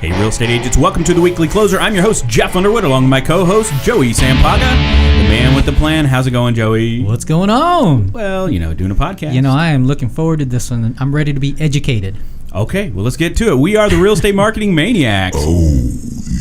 Hey, real estate agents, welcome to the Weekly Closer. I'm your host, Jeff Underwood, along with my co-host, Joey Sampaga, the man with the plan. How's it going, Joey? What's going on? Well, doing a podcast. I am looking forward to this one. I'm ready to be educated. Okay, well, let's get to it. We are the Real Estate Marketing Maniacs. Oh,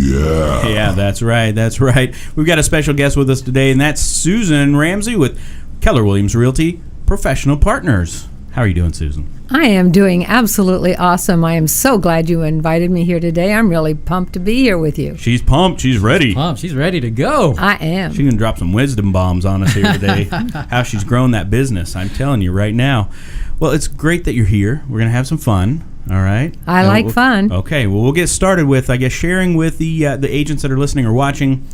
yeah. Yeah, that's right. We've got a special guest with us today, and that's Susan Ramsey with Keller Williams Realty Professional Partners. How are you doing, Susan? I am doing absolutely awesome. I am so glad you invited me here today. I'm really pumped to be here with you. She's pumped. She's ready. She's ready to go. I am. She's going to drop some wisdom bombs on us here today. How she's grown that business. I'm telling you right now. Well, it's great that you're here. We're going to have some fun. All right. I like fun. Okay. Well, we'll get started with, sharing with the agents that are listening or watching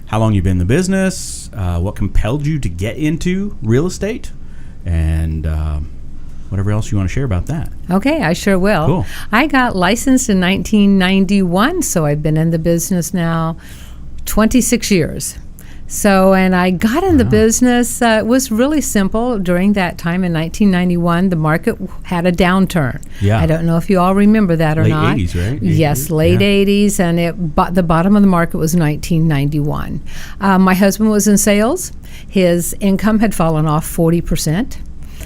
how long you've been in the business, what compelled you to get into real estate, and whatever else you want to share about that. Okay, I sure will. Cool. I got licensed in 1991, so I've been in the business now 26 years. So, and I got in the business, it was really simple. During that time in 1991, the market had a downturn. Yeah. I don't know if you all remember that or not. Late 80s, right? Yes, late 80s, and the bottom of the market was 1991. My husband was in sales. His income had fallen off 40%.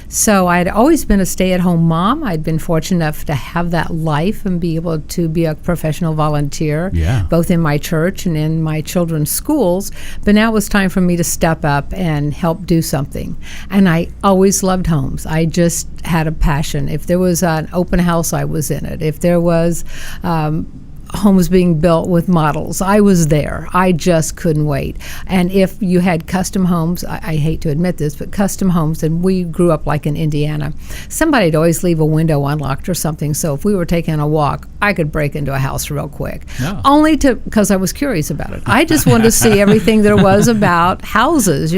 So I'd always been a stay-at-home mom. I'd been fortunate enough to have that life and be able to be a professional volunteer, both in my church and in my children's schools. But now it was time for me to step up and help do something. And I always loved homes. I just had a passion. If there was an open house, I was in it. If there was homes being built with models, I was there. I just couldn't wait. And if you had custom homes, I hate to admit this, but custom homes, and we grew up like in Indiana, somebody'd always leave a window unlocked or something, so if we were taking a walk, I could break into a house real quick. Only because I was curious about it. I just wanted to see everything there was about houses,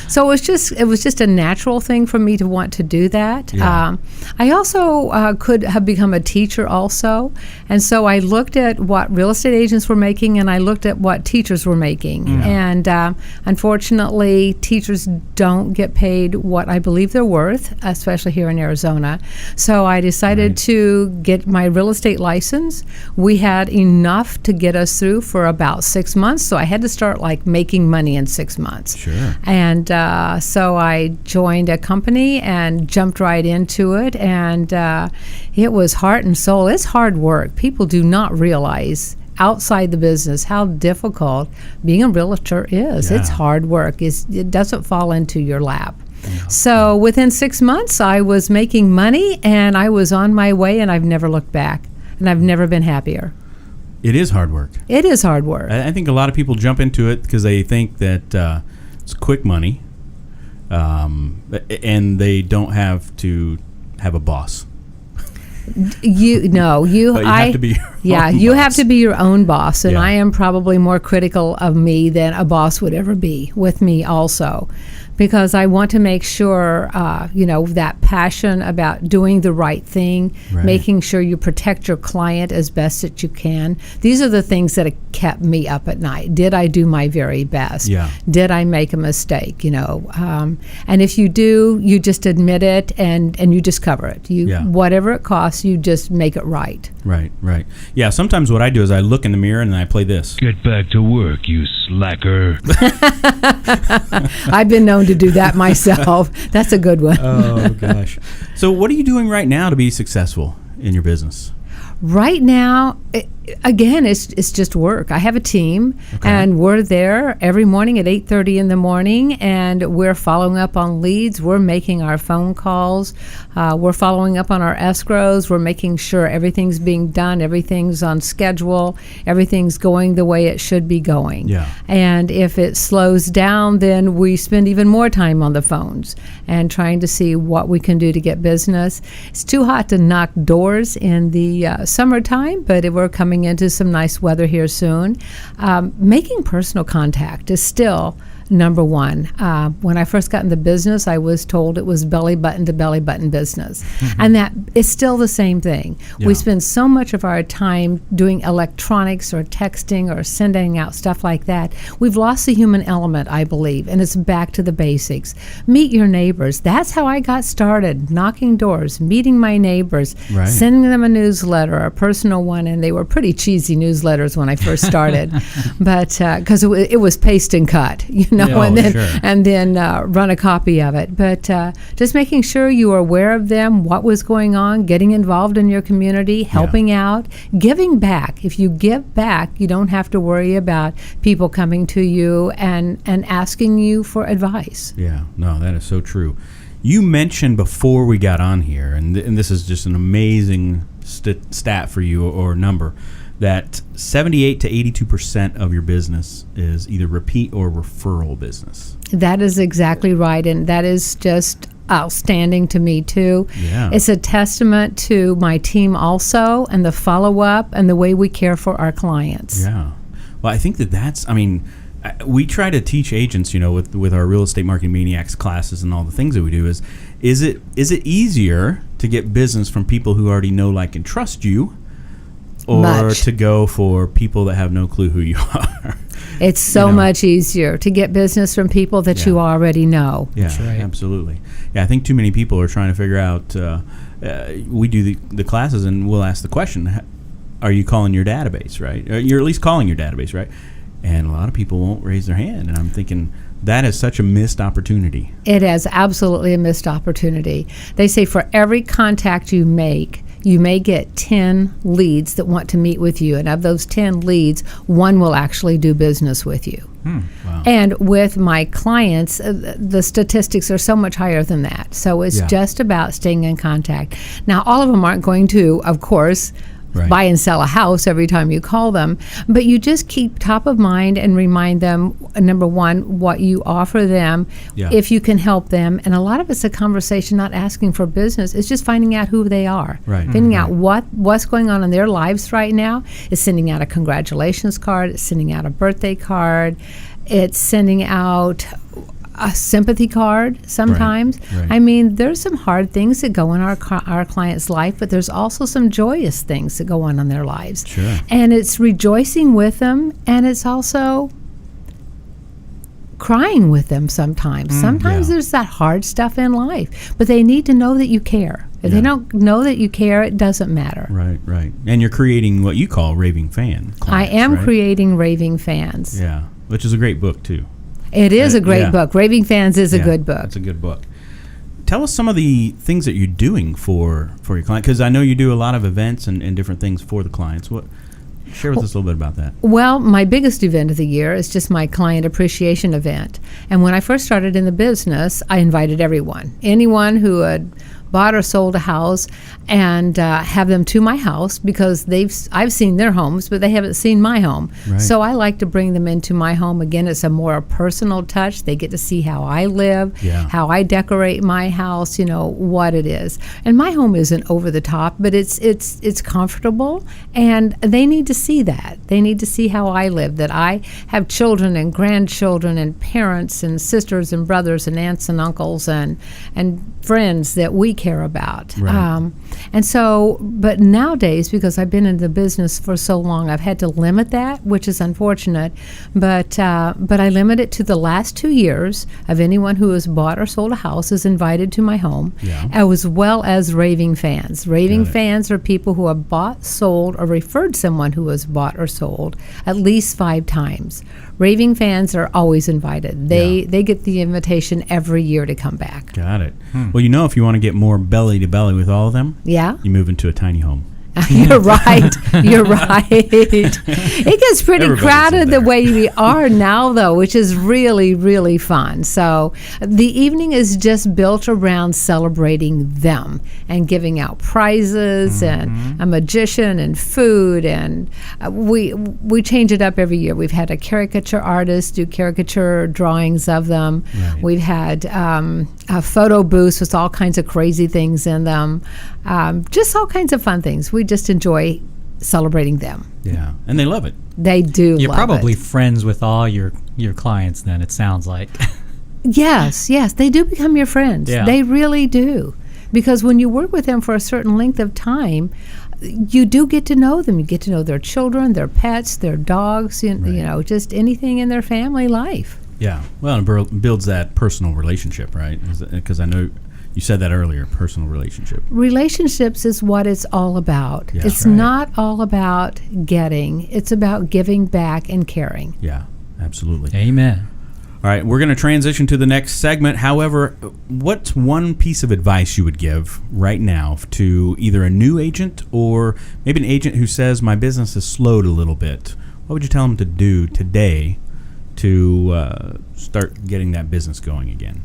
So it was just a natural thing for me to want to do that. I also could have become a teacher also, and so I looked at what real estate agents were making, and I looked at what teachers were making. And unfortunately, teachers don't get paid what I believe they're worth, especially here in Arizona. So I decided to get my real estate license. We had enough to get us through for about 6 months, so I had to start making money in 6 months. Sure. And so I joined a company and jumped right into it, and it was heart and soul. It's hard work. People do not realize outside the business how difficult being a realtor is. It's hard work. It doesn't fall into your lap. So within 6 months, I was making money, and I was on my way, and I've never looked back, and I've never been happier. It is hard work. It is hard work. I think a lot of people jump into it because they think that it's quick money, and they don't have to have a boss. You have to be your own you boss. have to be your own boss, and Yeah. I am probably more critical of me than a boss would ever be with me also, because I want to make sure that passion about doing the right thing, making sure you protect your client as best that you can. These are the things that have kept me up at night. Did I do my very best? Did I make a mistake? And if you do, you just admit it and you just cover it. Whatever it costs, you just make it right. Right. Yeah, sometimes what I do is I look in the mirror and I play this. Get back to work, you slacker. I've been known to do that myself. That's a good one. Oh, gosh. So what are you doing right now to be successful in your business? Right now, it's just work. I have a team, and we're there every morning at 8:30 in the morning, and we're following up on leads. We're making our phone calls. We're following up on our escrows. We're making sure everything's being done, everything's on schedule, everything's going the way it should be going. And if it slows down, then we spend even more time on the phones and trying to see what we can do to get business. It's too hot to knock doors in the summertime, but we're coming into some nice weather here soon. Making personal contact is still number one. When I first got in the business, I was told it was belly button to belly button business. And that is still the same thing. Yeah. We spend so much of our time doing electronics or texting or sending out stuff like that. We've lost the human element, I believe, and it's back to the basics. Meet your neighbors. That's how I got started, knocking doors, meeting my neighbors, Right. sending them a newsletter, a personal one, and they were pretty cheesy newsletters when I first started, but because it was paste and cut, Yeah, and then sure. run a copy of it. But just making sure you are aware of them, what was going on, getting involved in your community, helping out, giving back. If you give back, you don't have to worry about people coming to you and asking you for advice. Yeah, no, that is so true. You mentioned before we got on here, and this is just an amazing stat for you or number, that 78 to 82% of your business is either repeat or referral business. That is exactly right, and that is just outstanding to me too. Yeah. It's a testament to my team also, and the follow-up and the way we care for our clients. Yeah. Well, I think we try to teach agents, with our real estate marketing maniacs classes and all the things that we do is it easier to get business from people who already know, like, and trust you, or Much. to go for people that have no clue who you are? It's so much easier to get business from people that you Yeah. already know. Yeah, That's right. absolutely. Yeah, I think too many people are trying to figure out. We do the classes, and we'll ask the question: are you calling your database, right? You're at least calling your database, right? And a lot of people won't raise their hand, and I'm thinking that is such a missed opportunity. It is absolutely a missed opportunity. They say for every contact you make, you may get 10 leads that want to meet with you. And of those 10 leads, one will actually do business with you. Wow. And with my clients, the statistics are so much higher than that. So it's Yeah. just about staying in contact. Now, all of them aren't going to, of course, Right. buy and sell a house every time you call them, but you just keep top of mind and remind them, number one, what you offer them, Yeah. if you can help them. And a lot of it's a conversation, not asking for business. It's just finding out who they are, Right. finding out what's going on in their lives right now. It's sending out a congratulations card. It's sending out a birthday card. It's sending out a sympathy card sometimes. Right. I mean, there's some hard things that go in our client's life, but there's also some joyous things that go on in their lives. Sure. And it's rejoicing with them, and it's also crying with them sometimes. Sometimes yeah. there's that hard stuff in life, but they need to know that you care. If Yeah. they don't know that you care, it doesn't matter. Right. And you're creating what you call raving fan clients, I am right? creating Raving Fans. Yeah, which is a great book too. It is a great yeah. book. Raving Fans is a Yeah, good book. It's a good book. Tell us some of the things that you're doing for your client, because I know you do a lot of events and different things for the clients. Share with us a little bit about that. Well, my biggest event of the year is just my client appreciation event. And when I first started in the business, I invited anyone who had bought or sold a house, and have them to my house, because I've seen their homes, but they haven't seen my home. Right. So I like to bring them into my home. Again, it's a more personal touch. They get to see how I live, Yeah. how I decorate my house, what it is. And my home isn't over the top, but it's comfortable, and they need to see that. They need to see how I live, that I have children and grandchildren and parents and sisters and brothers and aunts and uncles and friends that we care about. Right. And so, but nowadays, because I've been in the business for so long, I've had to limit that, which is unfortunate. But I limit it to the last 2 years of anyone who has bought or sold a house is invited to my home, Yeah. as well as raving fans. Raving Got it. fans are people who have bought, sold, or referred someone who has bought or sold at least 5 times. Raving fans are always invited. They get the invitation every year to come back. Got it. Well, if you want to get more belly to belly with all of them, Yeah. you move into a tiny home. You're right. You're right. It gets pretty Everybody's crowded in the there. way we are now, though, which is really, really fun. So the evening is just built around celebrating them and giving out prizes and a magician and food. And we change it up every year. We've had a caricature artist do caricature drawings of them. Right. We've had a photo booths with all kinds of crazy things in them. Just all kinds of fun things. We just enjoy celebrating them. Yeah, and they love it. They do You're love probably it. friends with all your your clients then, it sounds like. Yes, they do become your friends. Yeah. They really do. Because when you work with them for a certain length of time, you do get to know them. You get to know their children, their pets, their dogs, you know, just anything in their family life. Yeah. Well, it builds that personal relationship, right? Because I know you said that earlier, personal relationship. Relationships is what it's all about. Yeah. It's Right. not all about getting. It's about giving back and caring. Yeah, absolutely. Amen. All right, we're going to transition to the next segment. However, what's one piece of advice you would give right now to either a new agent or maybe an agent who says, my business has slowed a little bit? What would you tell them to do today to start getting that business going again?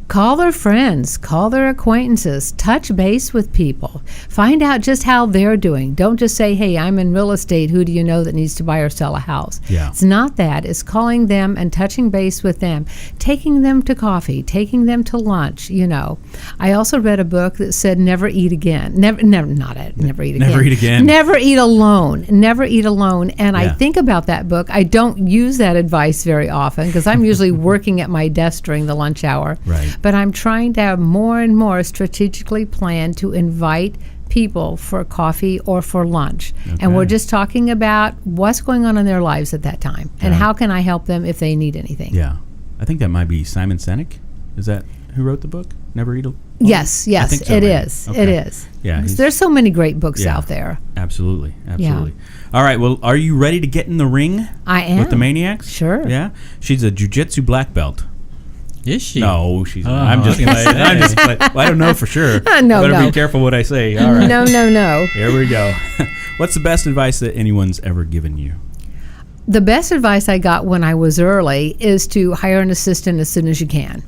Call their friends, call their acquaintances, touch base with people. Find out just how they're doing. Don't just say, hey, I'm in real estate. Who do you know that needs to buy or sell a house? Yeah. It's not that. It's calling them and touching base with them, taking them to coffee, taking them to lunch, you know. I also read a book that said never eat again. Never eat again. Never eat again. Never eat alone. Never eat alone. And I Yeah. think about that book. I don't use that advice very often because I'm usually working at my desk during the lunch hour. Right. But I'm trying to have more and more strategically planned to invite people for coffee or for lunch. And we're just talking about what's going on in their lives at that time and Yeah. how can I help them if they need anything. Yeah. I think that might be Simon Sinek. Is that who wrote the book? Never Eat Alone? Yes, I think so, it right? is. Okay. It is. Yeah, he's- There's so many great books Yeah. out there. Absolutely. All right, well, are you ready to get in the ring I am. with the Maniacs? Sure. Yeah? She's a jiu-jitsu black belt. Is she? No, she's not. Oh, I'm just I was gonna I'm just say. well, I don't know for sure. No, Better no. be careful what I say. All right. No. Here we go. What's the best advice that anyone's ever given you? The best advice I got when I was early is to hire an assistant as soon as you can.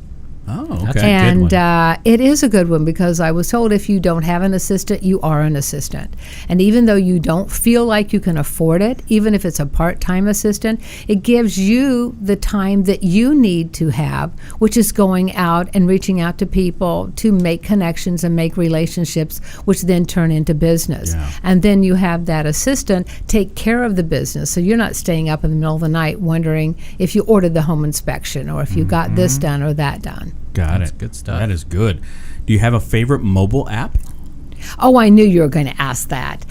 Oh, okay. That's a good And one. it is a good one because I was told if you don't have an assistant, you are an assistant. And even though you don't feel like you can afford it, even if it's a part-time assistant, it gives you the time that you need to have, which is going out and reaching out to people to make connections and make relationships, which then turn into business. Yeah. And then you have that assistant take care of the business. So you're not staying up in the middle of the night wondering if you ordered the home inspection or if you got this done or that done. Got That's it. good stuff. That is good. Do you have a favorite mobile app? Oh, I knew you were going to ask that.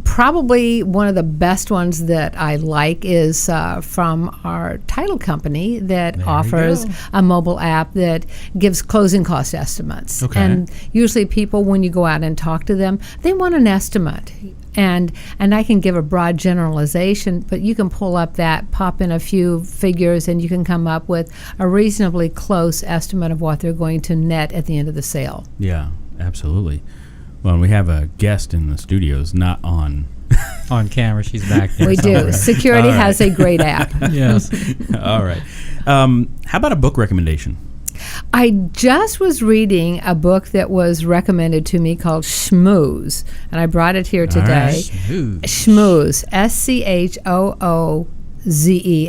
Probably one of the best ones that I like is from our title company that offers a mobile app that gives closing cost estimates. Okay. And usually people, when you go out and talk to them, they want an estimate. And I can give a broad generalization, but you can pull up that, pop in a few figures, and you can come up with a reasonably close estimate of what they're going to net at the end of the sale. Yeah, absolutely. Well, we have a guest in the studios, not on. On camera, she's back there. We do. somewhere. Security All right. has a great app. Yes. All right. How about a book recommendation? I just was reading a book that was recommended to me called Schmooze, and I brought it here today. Smooth. Schmooze, Schooze,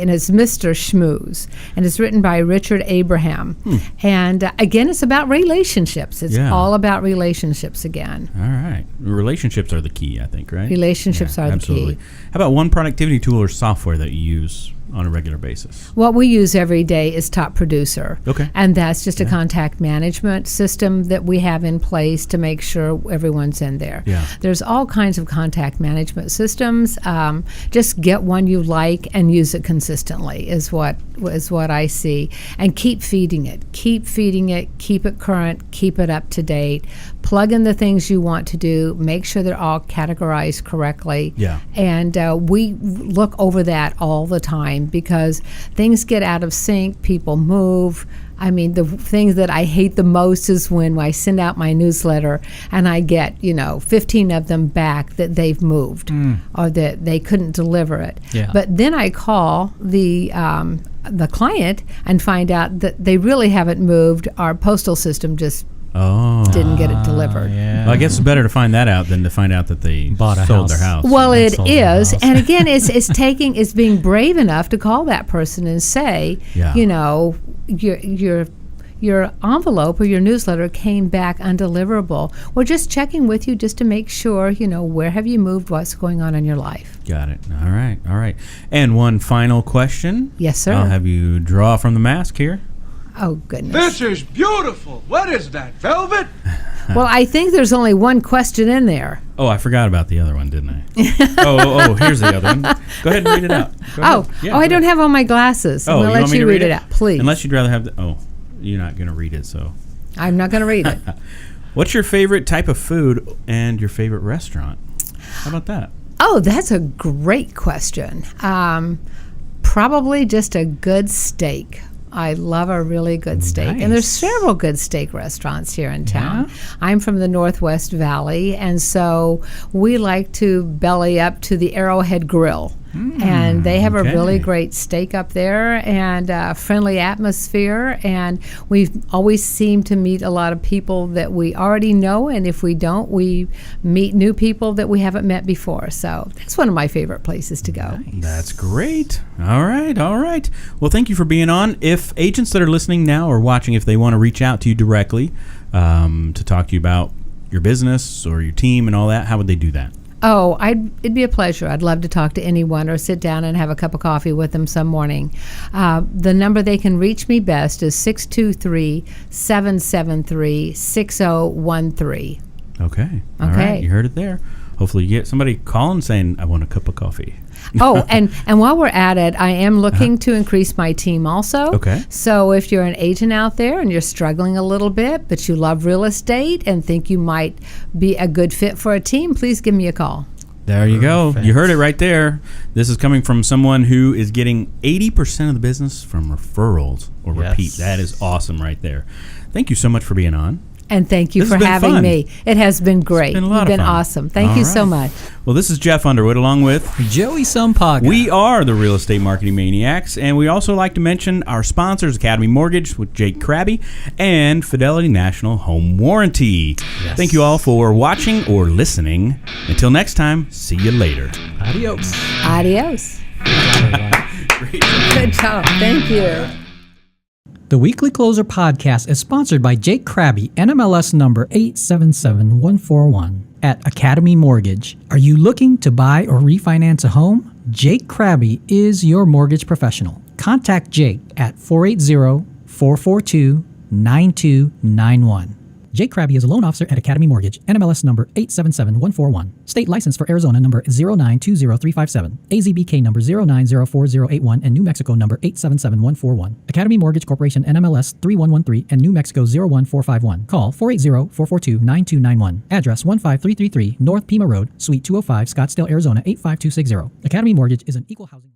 and it's Mr. Schmooze, and it's written by Richard Abraham. And again, it's about relationships. It's Yeah. all about relationships again. All right. Relationships are the key, I think, right? Relationships are the absolutely. key. How about one productivity tool or software that you use on a regular basis? What we use every day is Top Producer. Okay. And that's just a contact management system that we have in place to make sure everyone's in there. Yeah. There's all kinds of contact management systems. Just get one you like and use it consistently is what I see. And keep feeding it. Keep feeding it. Keep it current. Keep it up to date. Plug in the things you want to do. Make sure they're all categorized correctly. Yeah. And we look over that all the time because things get out of sync, people move. I mean, the things that I hate the most is when I send out my newsletter and I get, 15 of them back that they've moved or that they couldn't deliver it. Yeah. But then I call the client and find out that they really haven't moved. Our postal system just didn't get it delivered. Yeah. Well, I guess it's better to find that out than to find out that they Bought a sold house. their house. Well, That's it all the is, house. and again, it's being brave enough to call that person and say, Yeah. you're your envelope or your newsletter came back undeliverable, we're just checking with you just to make sure, where have you moved, what's going on in your life. Got it. All right. And one final question. Yes, sir. I'll have you draw from the mask here. Oh, goodness. This is beautiful. What is that, velvet? Well, I think there's only one question in there. Oh, I forgot about the other one, didn't I? oh, here's the other one. Go ahead and read it out. Go ahead. Yeah, I don't have on my glasses. I'm going to let you read it out, please. Unless you'd rather have you're not going to read it, so. I'm not going to read it. What's your favorite type of food and your favorite restaurant? How about that? Oh, that's a great question. Probably just a good steak. I love a really good steak. Nice. And there's several good steak restaurants here in town. Yeah? I'm from the Northwest Valley, and so we like to belly up to the Arrowhead Grill. And they have a really great steak up there and a friendly atmosphere. And we always seem to meet a lot of people that we already know. And if we don't, we meet new people that we haven't met before. So that's one of my favorite places to go. Nice. That's great. All right. Well, thank you for being on. If agents that are listening now or watching, if they want to reach out to you directly to talk to you about your business or your team and all that, how would they do that? Oh, it'd be a pleasure. I'd love to talk to anyone or sit down and have a cup of coffee with them some morning. The number they can reach me best is 623-773-6013. Okay. All right. You heard it there. Hopefully you get somebody calling saying, I want a cup of coffee. Oh, and while we're at it, I am looking to increase my team also. Okay. So if you're an agent out there and you're struggling a little bit, but you love real estate and think you might be a good fit for a team, please give me a call. There you go. You heard it right there. This is coming from someone who is getting 80% of the business from referrals or repeat. That is awesome right there. Thank you so much for being on. And thank you This for has been having fun. me. It has been great. It's been a lot You've of been fun. awesome. Thank All you so right. much. Well, this is Jeff Underwood along with Joey Sumpaga. We are the Real Estate Marketing Maniacs, and we also like to mention our sponsors, Academy Mortgage with Jake Krabby and Fidelity National Home Warranty. Yes. Thank you all for watching or listening. Until next time, see you later. Adios. Adios. Great. Good job. Thank you. The Weekly Closer podcast is sponsored by Jake Krabby, NMLS number 877141 at Academy Mortgage. Are you looking to buy or refinance a home? Jake Krabby is your mortgage professional. Contact Jake at 480-442-9291. Jake Krabby is a loan officer at Academy Mortgage, NMLS number 877141. State license for Arizona number 0920357, AZBK number 0904081, and New Mexico number 877141. Academy Mortgage Corporation, NMLS 3113, and New Mexico 01451. Call 480-442-9291. Address 15333 North Pima Road, Suite 205, Scottsdale, Arizona 85260. Academy Mortgage is an equal housing